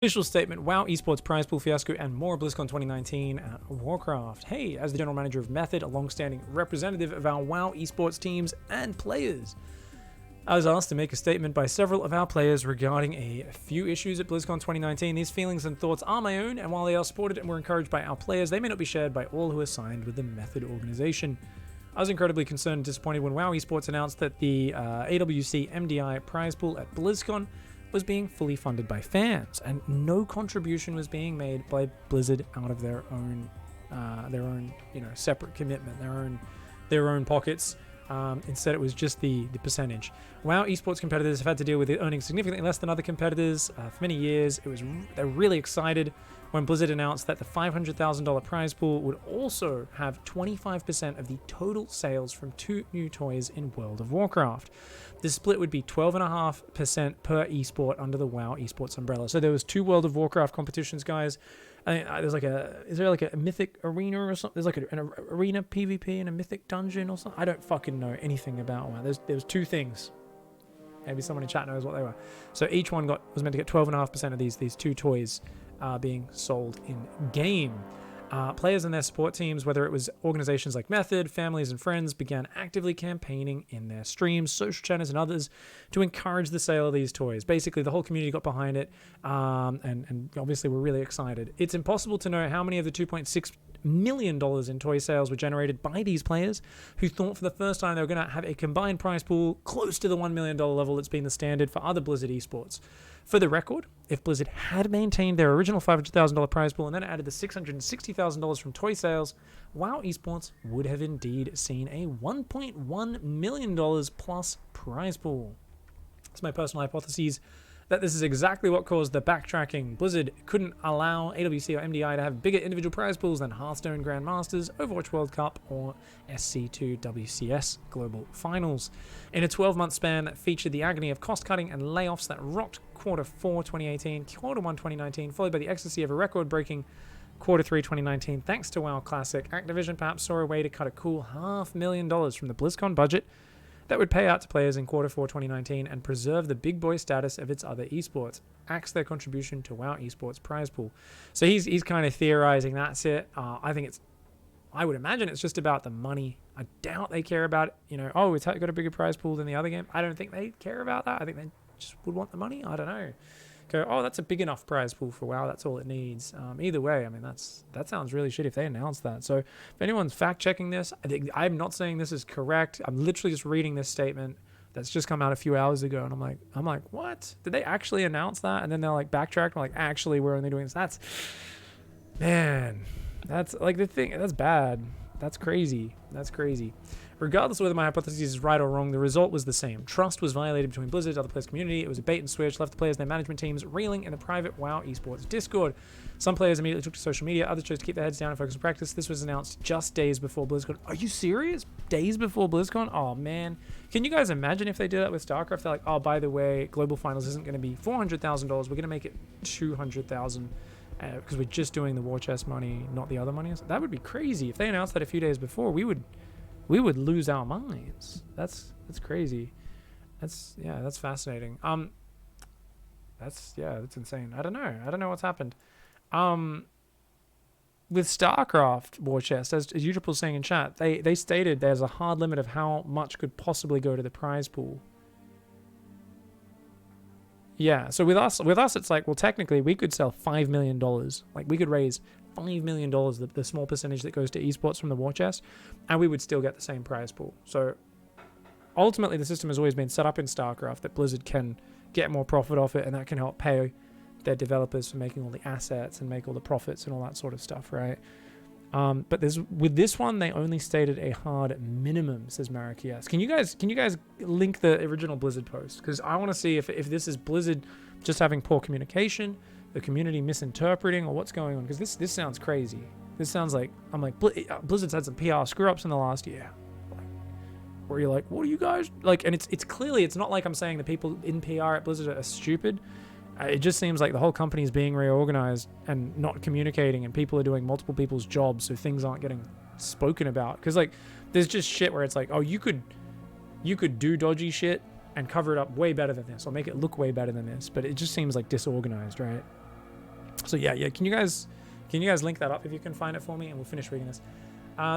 Official statement, WoW esports prize pool fiasco and more BlizzCon 2019 at Warcraft. Hey, as the general manager of Method, a long-standing representative of our WoW esports teams and players, I was asked to make a statement by several of our players regarding a few issues at BlizzCon 2019. These feelings and thoughts are my own, and while they are supported and were encouraged by our players, they may not be shared by all who are signed with the Method organization. I was incredibly concerned and disappointed when WoW esports announced that the AWC MDI prize pool at BlizzCon was being fully funded by fans, and no contribution was being made by Blizzard out of their own, separate commitment, their own pockets. Instead, it was just the percentage. WoW esports competitors have had to deal with it earning significantly less than other competitors for many years. They're really excited when Blizzard announced that the $500,000 prize pool would also have 25% of the total sales from 2 new toys in World of Warcraft. The split would be 12.5% per esport under the WoW esports umbrella. So there was 2 World of Warcraft competitions, guys. Is there like a mythic arena or something? There's like an arena PvP and a mythic dungeon or something. I don't fucking know anything about WoW. There was 2 things. Maybe someone in chat knows what they were. So each one was meant to get 12.5% of these 2 toys being sold in game. Players and their support teams, whether it was organizations like Method, families and friends, began actively campaigning in their streams, social channels and others to encourage the sale of these toys. Basically, the whole community got behind it, and obviously we're really excited. It's impossible to know how many of the $2.6 million in toy sales were generated by these players who thought for the first time they were going to have a combined prize pool close to the $1 million level that's been the standard for other Blizzard esports. For the record, if Blizzard had maintained their original $500,000 prize pool and then added the $660,000 from toy sales, WoW esports would have indeed seen a $1.1 million plus prize pool. It's my personal hypothesis that this is exactly what caused the backtracking. Blizzard couldn't allow AWC or MDI to have bigger individual prize pools than Hearthstone Grandmasters, Overwatch World Cup, or SC2 WCS Global Finals. In a 12-month span that featured the agony of cost-cutting and layoffs that rocked Quarter 4 2018, Quarter 1 2019, followed by the ecstasy of a record-breaking Quarter 3 2019, thanks to WoW Classic, Activision perhaps saw a way to cut a cool $500,000 from the BlizzCon budget that would pay out to players in Quarter 4 2019 and preserve the big boy status of its other esports, axe their contribution to WoW esports prize pool. So he's kind of theorizing that's it. I would imagine it's just about the money. I doubt they care about it. It's got a bigger prize pool than the other game. I don't think they care about that. I think they just would want the money. I don't know. Go, that's a big enough prize pool for WoW. That's all it needs. Either way, I mean, that sounds really shitty if they announced that. So if anyone's fact checking this, I'm not saying this is correct. I'm literally just reading this statement that's just come out a few hours ago, and I'm like, what? Did they actually announce that? And then they're like backtrack. I'm like, actually, we're only doing this. That's like the thing. That's bad. That's crazy. Regardless of whether my hypothesis is right or wrong, the result was the same. Trust was violated between Blizzard and the other players' community. It was a bait and switch, left the players and their management teams reeling in the private WoW esports Discord. Some players immediately took to social media, others chose to keep their heads down and focus on practice. This was announced just days before BlizzCon. Are you serious? Days before BlizzCon? Oh, man. Can you guys imagine if they did that with StarCraft? They're like, oh, by the way, Global Finals isn't going to be $400,000. We're going to make it $200,000 because we're just doing the war chest money, not the other money. That would be crazy. If they announced that a few days before, we would lose our minds. That's crazy. That's fascinating. That's insane. I don't know what's happened. With StarCraft War Chest, as Utrip was saying in chat, they stated there's a hard limit of how much could possibly go to the prize pool. Yeah, so with us, it's like, well, technically, we could sell $5 million. Like, we could raise $5 million, the small percentage that goes to esports from the war chest, and we would still get the same prize pool. So, ultimately, the system has always been set up in StarCraft that Blizzard can get more profit off it, and that can help pay their developers for making all the assets and make all the profits and all that sort of stuff, right? But with this one, they only stated a hard minimum, says Marikias. Can you guys link the original Blizzard post? Because I want to see if this is Blizzard just having poor communication, the community misinterpreting, or what's going on. Because this sounds crazy. This sounds like Blizzard's had some PR screw ups in the last year, where you're like, what are you guys like? And it's clearly, it's not like I'm saying the people in PR at Blizzard are stupid. It just seems like the whole company is being reorganized and not communicating, and people are doing multiple people's jobs, so things aren't getting spoken about. Because like, there's just shit where it's like, oh, you could do dodgy shit and cover it up way better than this, or make it look way better than this. But it just seems like disorganized, right? So yeah. Can you guys link that up if you can find it for me, and we'll finish reading this.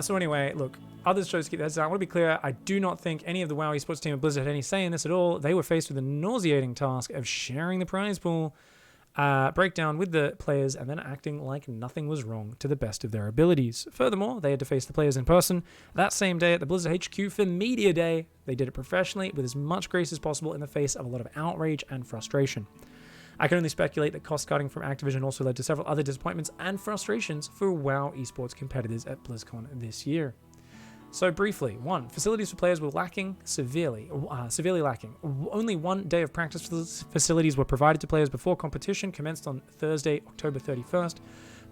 So anyway, look, others chose to keep their heads down. I want to be clear, I do not think any of the WoW esports team of Blizzard had any say in this at all. They were faced with the nauseating task of sharing the prize pool breakdown with the players and then acting like nothing was wrong to the best of their abilities. Furthermore, they had to face the players in person that same day at the Blizzard HQ for Media Day. They did it professionally with as much grace as possible in the face of a lot of outrage and frustration. I can only speculate that cost cutting from Activision also led to several other disappointments and frustrations for WoW esports competitors at BlizzCon this year. So briefly, 1. Facilities for players were lacking severely lacking. Only 1 day of practice facilities were provided to players before competition commenced on Thursday, October 31st.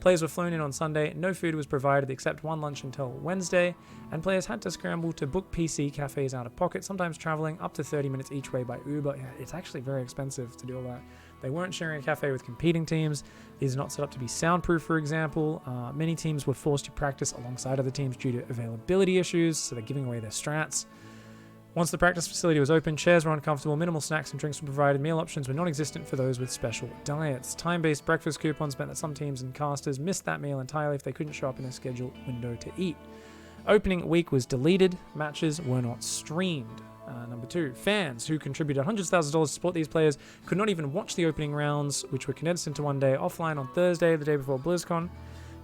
Players were flown in on Sunday, no food was provided except 1 lunch until Wednesday, and players had to scramble to book PC cafes out of pocket, sometimes traveling up to 30 minutes each way by Uber. Yeah, it's actually very expensive to do all that. They weren't sharing a cafe with competing teams. These are not set up to be soundproof, for example. Many teams were forced to practice alongside other teams due to availability issues, so they're giving away their strats. Once the practice facility was open, chairs were uncomfortable, minimal snacks and drinks were provided, meal options were non-existent for those with special diets. Time-based breakfast coupons meant that some teams and casters missed that meal entirely if they couldn't show up in their scheduled window to eat. Opening week was deleted, matches were not streamed. Number 2, fans who contributed hundreds of thousands of dollars to support these players could not even watch the opening rounds, which were condensed into 1 day offline on Thursday, the day before BlizzCon.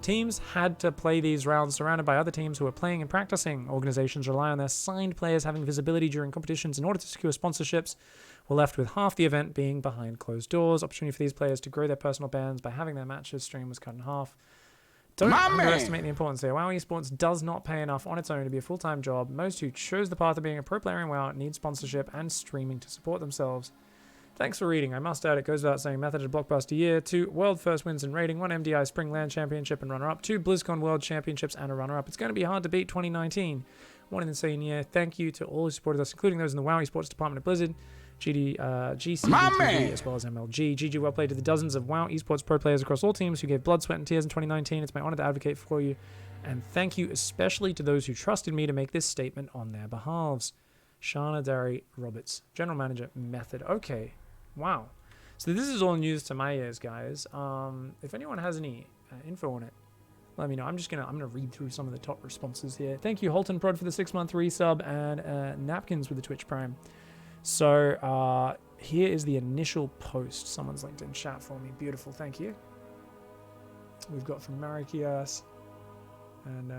Teams had to play these rounds surrounded by other teams who were playing and practicing. Organizations rely on their signed players having visibility during competitions in order to secure sponsorships. We're left with half the event being behind closed doors. Opportunity for these players to grow their personal brands by having their matches stream was cut in half. Don't underestimate the importance here. WoW esports does not pay enough on its own to be a full-time job. Most who chose the path of being a pro player in WoW need sponsorship and streaming to support themselves. Thanks for reading. I must add, it goes without saying, Method had Blockbuster Year, 2 World First Wins in Rating, 1 MDI Spring Land Championship and runner-up, 2 BlizzCon World Championships and a runner-up. It's going to be hard to beat 2019. What an insane year. Thank you to all who supported us, including those in the WoW esports department at Blizzard, GCDTV, as well as MLG. GG, well played to the dozens of WoW esports pro players across all teams who gave blood, sweat, and tears in 2019. It's my honor to advocate for you. And thank you especially to those who trusted me to make this statement on their behalves. Shana Dari Roberts, General Manager, Method. Okay. Wow. So this is all news to my ears, guys. If anyone has any info on it, let me know. I'm gonna read through some of the top responses here. Thank you, Holton Prod, for the 6-month resub, and Napkins with the Twitch Prime. So here is the initial post. Someone's linked in chat for me. Beautiful. Thank you. We've got from Marikias, and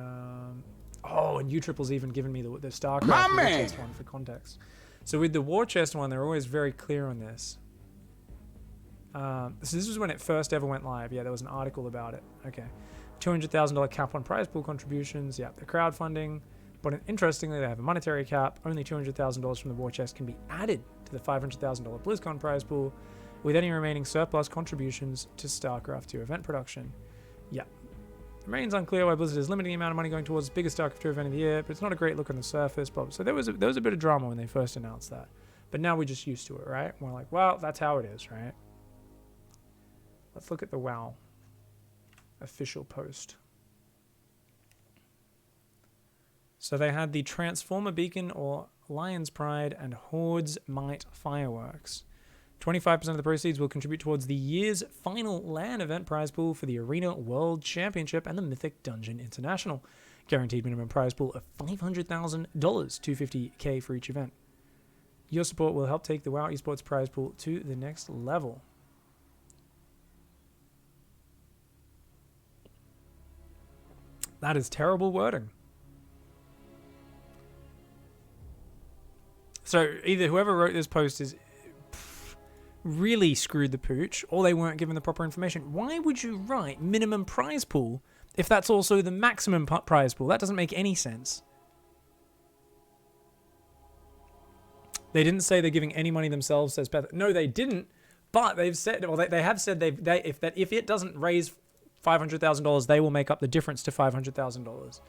and U-Triple's even given me the StarCraft War Chest one for context. So with the War Chest one, they're always very clear on this. So this was when it first ever went live. Yeah, there was an article about it. Okay. $200,000 cap on prize pool contributions. Yeah, the crowdfunding. But interestingly, they have a monetary cap. Only $200,000 from the War Chest can be added to the $500,000 BlizzCon prize pool, with any remaining surplus contributions to StarCraft 2 event production. Yeah. It remains unclear why Blizzard is limiting the amount of money going towards the biggest StarCraft 2 event of the year, but it's not a great look on the surface. But so there was a bit of drama when they first announced that. But now we're just used to it, right? We're like, well, that's how it is, right? Let's look at the WoW official post. So they had the Transformer Beacon or Lion's Pride and Horde's Might fireworks. 25% of the proceeds will contribute towards the year's final LAN event prize pool for the Arena World Championship and the Mythic Dungeon International. Guaranteed minimum prize pool of $500,000, $250K for each event. Your support will help take the WoW Esports prize pool to the next level. That is terrible wording. So either whoever wrote this post is really screwed the pooch, or they weren't given the proper information. Why would you write minimum prize pool if that's also the maximum prize pool? That doesn't make any sense. They didn't say they're giving any money themselves, says Beth. No, they didn't. But they've said, well, they have said if it doesn't raise $500,000, they will make up the difference to $500,000.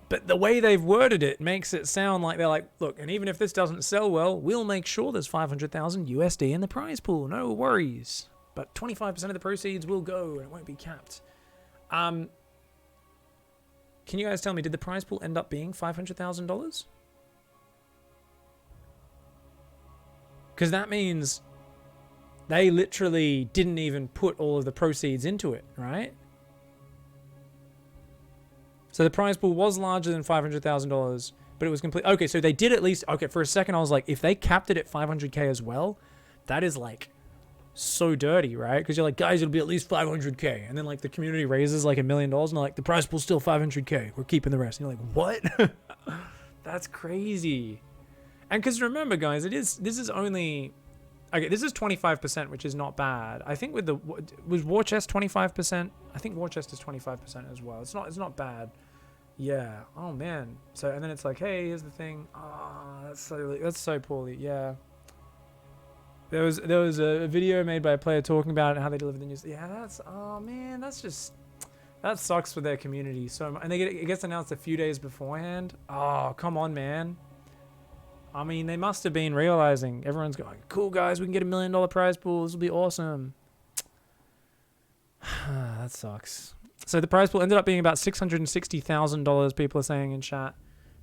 But the way they've worded it makes it sound like they're like, look, and even if this doesn't sell well, we'll make sure there's 500,000 USD in the prize pool. No worries. But 25% of the proceeds will go and it won't be capped. Can you guys tell me, did the prize pool end up being $500,000? Because that means They literally didn't even put all of the proceeds into it, right? So the prize pool was larger than $500,000, but it was complete. Okay, so they did at least. Okay, for a second I was like, if they capped it at 500K as well, that is like so dirty, right? Because you're like, guys, it'll be at least 500K, and then like the community raises like $1 million, and they're like, the prize pool's still 500K. We're keeping the rest. And you're like, what? That's crazy. And because remember, guys, this is only. Okay, this is 25%, which is not bad. I think with was War Chest 25%? I think War Chest is 25% as well. It's not bad. Yeah. Oh man. So and then it's like, hey, here's the thing. Oh, that's so poorly. Yeah. There was a video made by a player talking about it and how they deliver the news. Yeah, oh man, that sucks for their community so much. And it gets announced a few days beforehand. Oh, come on, man. I mean, they must have been realizing everyone's going, cool guys, we can get $1 million prize pool. This will be awesome. That sucks. So the prize pool ended up being about $660,000. People are saying in chat.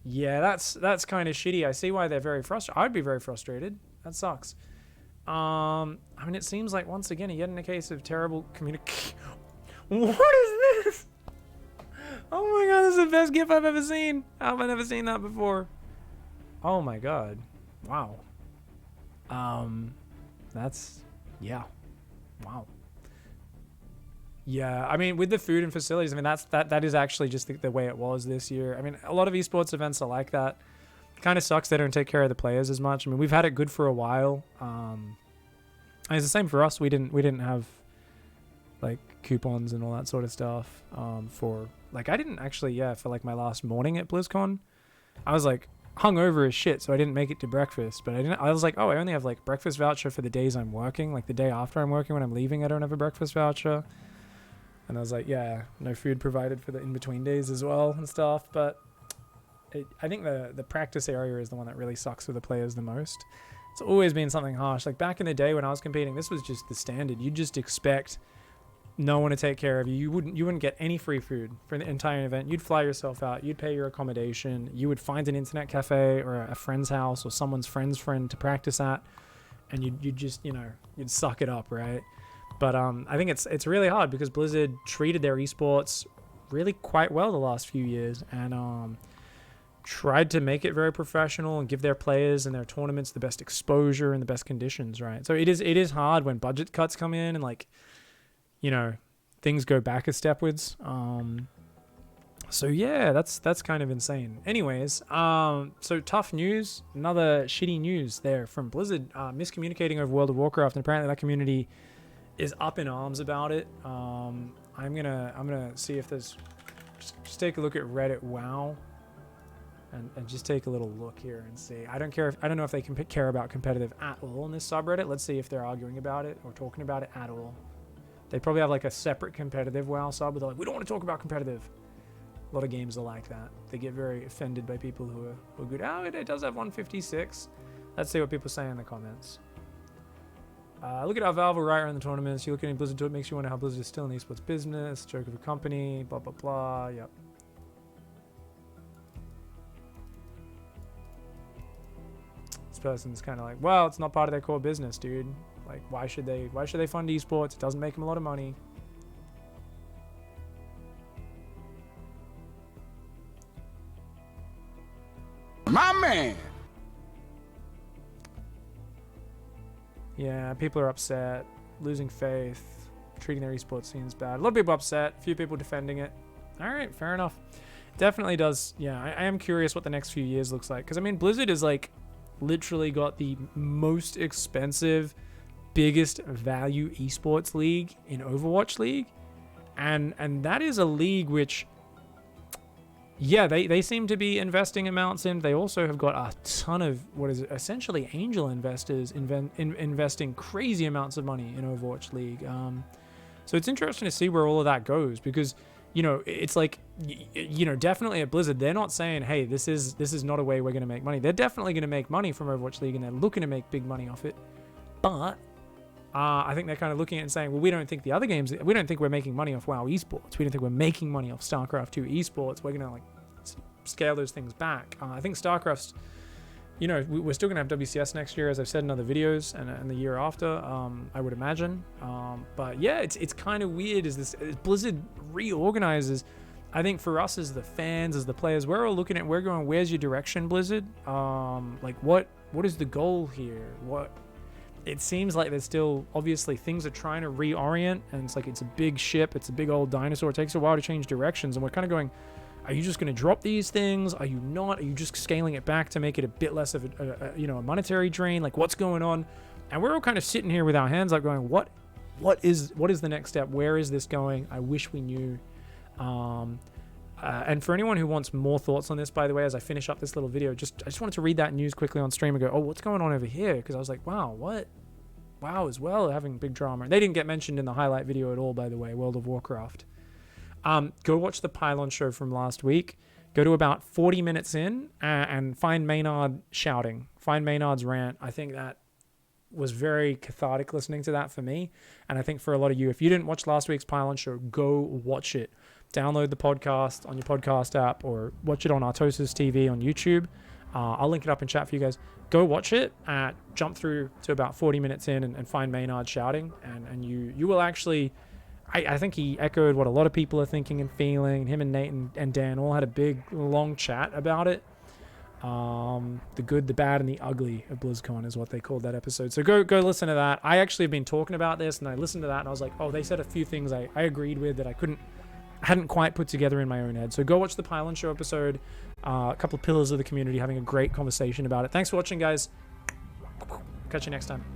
Yeah, that's kind of shitty. I see why they're very frustrated. I'd be very frustrated. That sucks. I mean, it seems like once again, yet in a case of terrible communication. What is this? Oh my god, this is the best GIF I've ever seen. How have I never seen that before? Oh my god. Wow. That's, yeah. Wow. Yeah, I mean, with the food and facilities, I mean, that is actually just the way it was this year. I mean, a lot of esports events are like that. Kind of sucks they don't take care of the players as much. I mean, we've had it good for a while. And it's the same for us. We didn't have like coupons and all that sort of stuff. For like, I didn't actually, for like my last morning at BlizzCon, I was like hungover as shit, so I didn't make it to breakfast. But I was like, oh, I only have like breakfast voucher for the days I'm working. Like the day after I'm working, when I'm leaving, I don't have a breakfast voucher. And I was like, yeah, no food provided for the in-between days as well and stuff. But I think the practice area is the one that really sucks for the players the most. It's always been something harsh. Like back in the day when I was competing, this was just the standard. You'd just expect no one to take care of you. You wouldn't get any free food for the entire event. You'd fly yourself out. You'd pay your accommodation. You would find an internet cafe or a friend's house or someone's friend's friend to practice at, and you'd just, you'd suck it up, right? But I think it's really hard because Blizzard treated their esports really quite well the last few years, and tried to make it very professional and give their players and their tournaments the best exposure and the best conditions, right? So it is hard when budget cuts come in and like, things go back a stepwards. So yeah, that's kind of insane. Anyways, so tough news, another shitty news there from Blizzard, miscommunicating over World of Warcraft, and apparently that community is up in arms about it. I'm gonna see if there's just take a look at Reddit WoW and just take a little look here and see. I don't know if they can care about competitive at all in this subreddit. Let's see if they're arguing about it or talking about it at all. They probably have like a separate competitive WoW sub, but they're like, we don't want to talk about competitive. A lot of games are like that. They get very offended by people who are good. Oh, it does have 156. Let's see what people say in the comments. Look at how Valve will write around the tournaments. You look at Blizzard, it makes you wonder how Blizzard is still in the esports business. Joke of a company, blah, blah, blah. Yep. This person's kind of like, well, it's not part of their core business, dude. Like, why should they fund esports? It doesn't make them a lot of money. My man. Yeah, people are upset, losing faith, treating their esports scenes bad. A lot of people upset, a few people defending it. All right, fair enough. Definitely does. Yeah, I am curious what the next few years looks like. Because, I mean, Blizzard is like literally got the most expensive, biggest value esports league in Overwatch League. And that is a league which, yeah, they seem to be investing amounts in. They also have got a ton of what is essentially angel investors investing crazy amounts of money in Overwatch League. So it's interesting to see where all of that goes because, it's like, definitely at Blizzard, they're not saying, hey, this is not a way we're going to make money. They're definitely going to make money from Overwatch League and they're looking to make big money off it. But I think they're kind of looking at it and saying, well, we don't think we're making money off WoW esports. We don't think we're making money off StarCraft 2 esports. We're going to like scale those things back. I think StarCraft's you know, we're still going to have WCS next year, as I've said in other videos, and the year after, I would imagine. But yeah, it's kind of weird as Blizzard reorganizes. I think for us as the fans, as the players, we're all looking at, we're going, where's your direction, Blizzard? Like what is the goal here? It seems like there's still, obviously, things are trying to reorient, and it's like it's a big ship, it's a big old dinosaur. It takes a while to change directions, and we're kind of going, are you just going to drop these things? Are you not? Are you just scaling it back to make it a bit less of a monetary drain? Like, what's going on? And we're all kind of sitting here with our hands up going, what is the next step? Where is this going? I wish we knew. And for anyone who wants more thoughts on this, by the way, as I finish up this little video, I just wanted to read that news quickly on stream and go, oh, what's going on over here? Because I was like, wow, what? WoW as well, having big drama. And they didn't get mentioned in the highlight video at all, by the way, World of Warcraft. Go watch the Pylon show from last week. Go to about 40 minutes in and find Maynard shouting. Find Maynard's rant. I think that was very cathartic listening to that for me. And I think for a lot of you, if you didn't watch last week's Pylon show, go watch it. Download the podcast on your podcast app or watch it on Artosis TV on YouTube. I'll link it up in chat for you guys. Go watch it. Jump through to about 40 minutes in and find Maynard shouting. And you will actually... I think he echoed what a lot of people are thinking and feeling. Him and Nate and Dan all had a big, long chat about it. The good, the bad, and the ugly of BlizzCon is what they called that episode. So go listen to that. I actually have been talking about this, and I listened to that, and I was like, oh, they said a few things I agreed with that I hadn't quite put together in my own head. So go watch the Pylon Show episode. A couple of pillars of the community having a great conversation about it. Thanks for watching, guys. Catch you next time.